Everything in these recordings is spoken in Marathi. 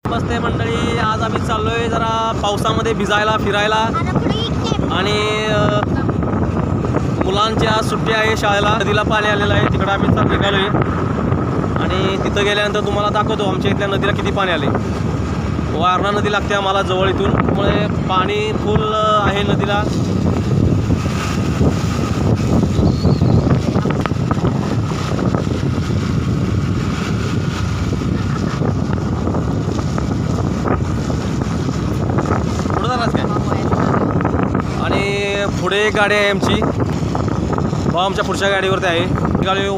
नमस्ते मंडळी, आज आम्ही चाललोय जरा पावसामध्ये भिजायला फिरायला आणि मुलांच्या सुट्ट्या आहे शाळेला. नदीला पाणी आलेलं आहे, तिकडे आम्ही निघालोय आणि तिथं गेल्यानंतर तुम्हाला दाखवतो आमच्या इथल्या नदीला किती पाणी आले. वारणा नदी लागते आम्हाला जवळ इथून, त्यामुळे पाणी फुल आहे नदीला. आणि पुढे एक गाडी आहे आमची, भाऊ आमच्या पुढच्या गाडीवरती आहे. गाडी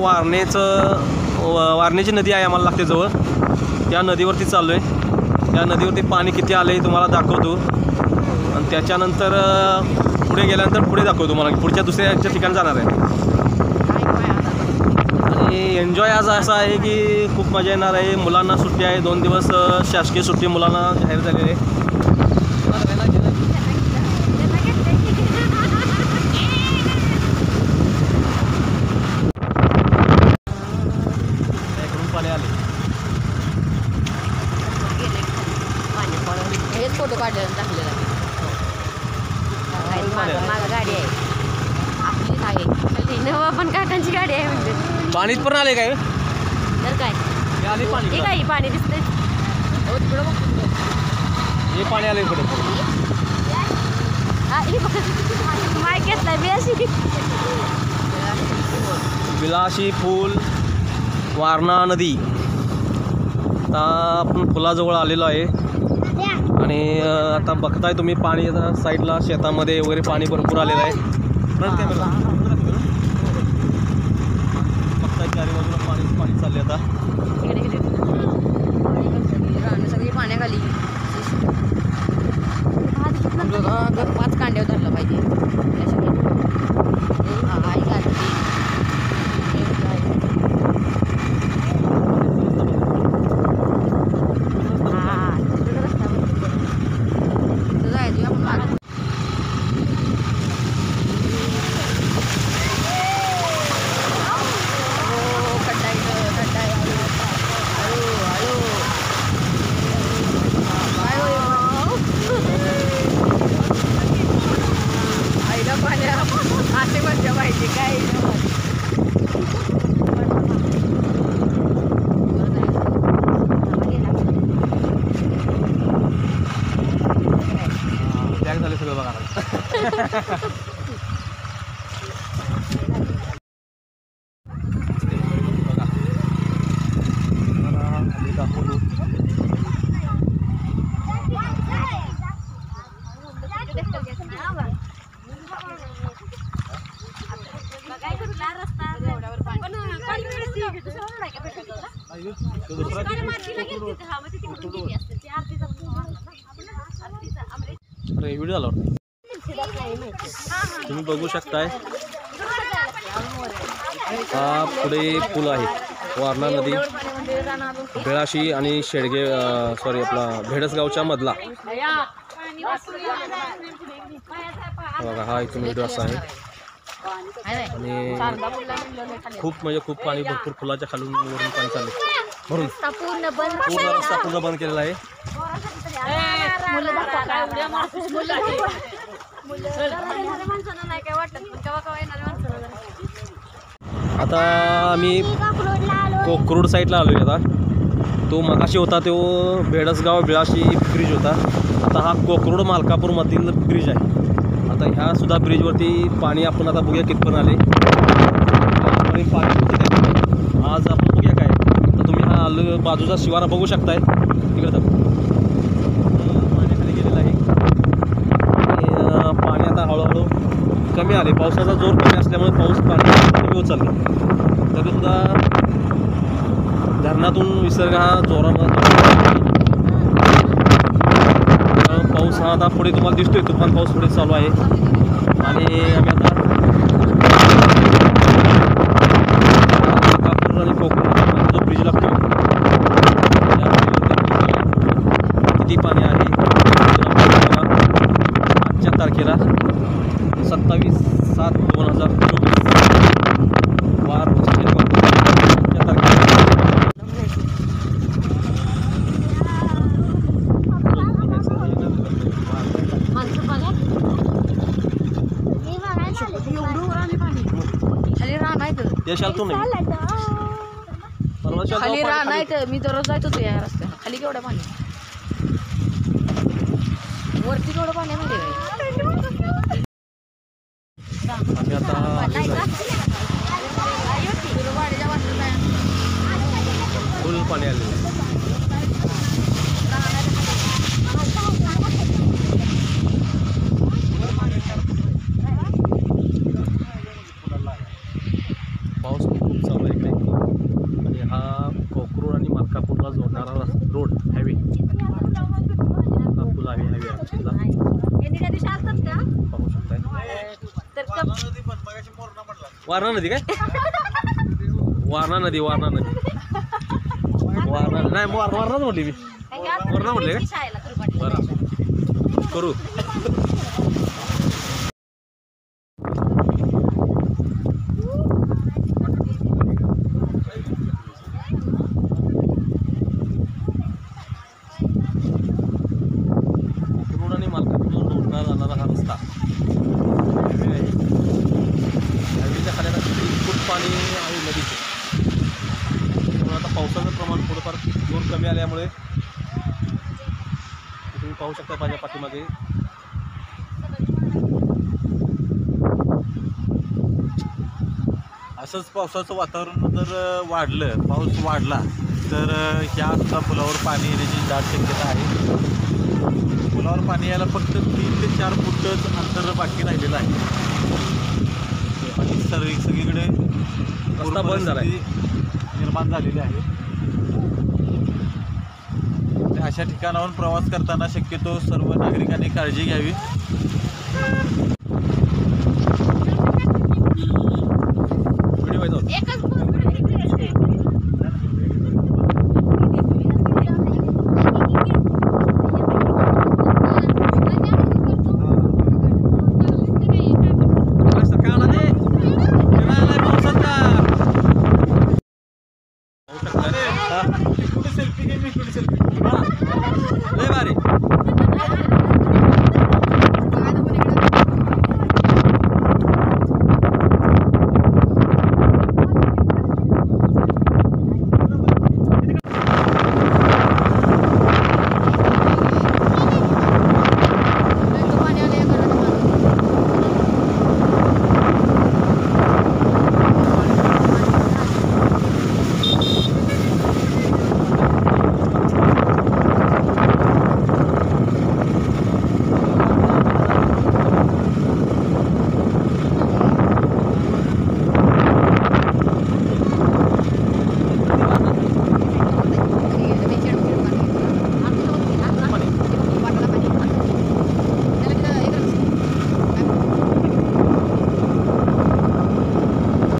वारणेची नदी आहे आम्हाला लागते जवळ, त्या नदीवरती चाललो आहे. त्या नदीवरती पाणी किती आलं आहे तुम्हाला दाखवतो आणि त्याच्यानंतर पुढे गेल्यानंतर पुढे दाखवतो तुम्हाला पुढच्या दुसऱ्या ठिकाणी जाणार आहे. आणि एन्जॉय आज असा आहे की खूप मजा येणार आहे. मुलांना सुट्टी आहे, 2 दिवस शासकीय सुट्टी मुलांना जाहीर झालेली आहे. फोटो काढलेला टाकलेला माझा गाडी आहे, आपलीच आहे पण काकांची गाडी आहे म्हणजे. पाणीच पण आले काय तर काय ठीक आहे, पाणी दिसतंय हे पाणी आले इकडे. माय घेतलाय बिलाशी पूल, वारणा नदी. आता आपण पुलाजवळ आलेलो आहे आणि आता बघताय तुम्ही पाणी साईडला शेतामध्ये वगैरे पाणी भरपूर आलेलं आहे. बघताय चारी बाजूला पाणी चालले. आता सगळी पाण्याखाली 5 कांड्यावर धरलं पाहिजे. व्हिडिओ आला तुम्ही बघू शकताय. हा पुढे पूल आहे, वारणा नदी बेळाशी आणि शेडगे आपला भेडसगावच्या मधला. बघा हा इथून व्हिडिओ असा आहे आणि खूप पाणी भरपूर पुलाच्या खालून वरून पाणी चालले भरून पूर्ण रस्ता पूर्ण बंद केलेला आहे. आता आम्ही कोकरूड साईडला आलोय. आता तो मगाशी होता तो भेडसगाव बिळाशी ब्रिज होता. आता हा कोकरूड मालकापूर मधील ब्रिज आहे. आता ह्या सुद्धा ब्रिजवरती पाणी आपण आता बघूया कितपर्यंत आले. आज आपण बघूया काय. तर तुम्ही हा बाजूचा शिवारा बघू शकताय, तिकडे तर पाण्याखाली गेलेला आहे. आणि पाणी आता हळूहळू कमी आले. पावसाचा जोर कमी असल्यामुळे पाणी कमी होत चालले. तरीसुद्धा धरणातून विसर्ग हा जोरामध्ये पाऊस हा आता पुढे तुम्हाला दिसतोय. तुफान पाऊस पुढे चालू आहे आणि आम्ही आता कापूर आणि कोकण जो ब्रिज लागतो किती पाणी आहे आजच्या तारखेला 27/7/2024 वार तारखेला. ते शालतो नाही परवा खाली शालतो राहणार मी दररोज जायच होतो या रस्त्यानं. खाली केवढं पाणी, वरती केवढं पाणी आहे माहिती आहे आम्ही आता फुल पाणी आलेलं आहे. पाऊस खूप चालू आहे इकडे आणि हा कोकरूड आणि मलकापूरला जोडणारा road highway Nagpur highway actually पाहू शकताय. वारणा नदी काय वारणा नदी नाही वारणाच म्हटली मी वारणा म्हटले काय बरं करू. कोकरूड आणि मलकापूरला जोडणारा जाणारा हा रस्ता हायवेच्या खाली आता 3 फूट पाणी आहे नदीचे. म्हणून आता पावसाचं प्रमाण थोडंफार जोर कमी आल्यामुळे तुम्ही पाहू शकता माझ्या पाठीमागे असंच पावसाचं वातावरण जर वाढलं, पाऊस वाढला तर ह्या सुद्धा पुलावर पाणी येण्याची दाट शक्यता आहे. पुलावर पाणी यायला फक्त 3 ते 4 फूटच अंतर बाकी राहिलेलं आहे आणि सगळीकडे रस्ता बंद झाला आहे. निर्माण झालेली आहे. अशा ठिकाणाहून प्रवास करताना शक्यतो सर्व नागरिकांनी काळजी घ्यावी.